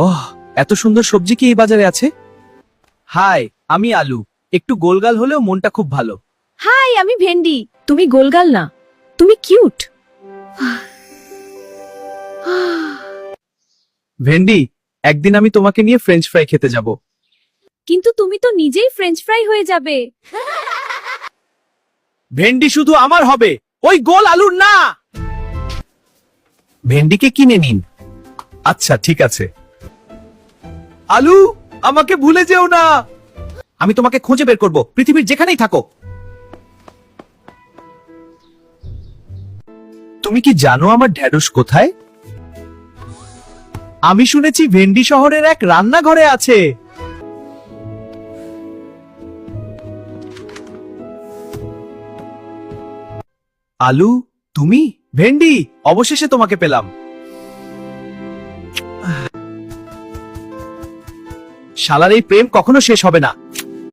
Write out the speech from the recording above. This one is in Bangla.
ওহ, এত সুন্দর সবজি কি এই বাজারে আছে? হাই, আমি আলু। একটু গোলগাল হলেও মনটা খুব ভালো। হাই, আমি ভেন্ডি। তুমি গোলগাল না, তুমি কিউট। ভেন্ডি, একদিন আমি তোমাকে নিয়ে ফ্রেঞ্চ ফ্রাই খেতে যাব। কিন্তু তুমি তো নিজেই ফ্রেঞ্চ ফ্রাই হয়ে যাবে। ভেন্ডি শুধু আমার হবে, ওই গোল আলুর না। ভেন্ডিকে কিনে নিন। আচ্ছা, ঠিক আছে। আলু, আমাকে ভুলে যেও না। আমি তোমাকে খুঁজে বের করব, পৃথিবীর যেখানেই থাকো। তুমি কি জানো আমার ঢ্যাঁড়স কোথায়? আমি শুনেছি ভেন্ডি শহরের এক রান্নাঘরে আছে। আলু, তুমি? ভেন্ডি, অবশেষে তোমাকে পেলাম। শালার এই প্রেম কখনো শেষ হবে না।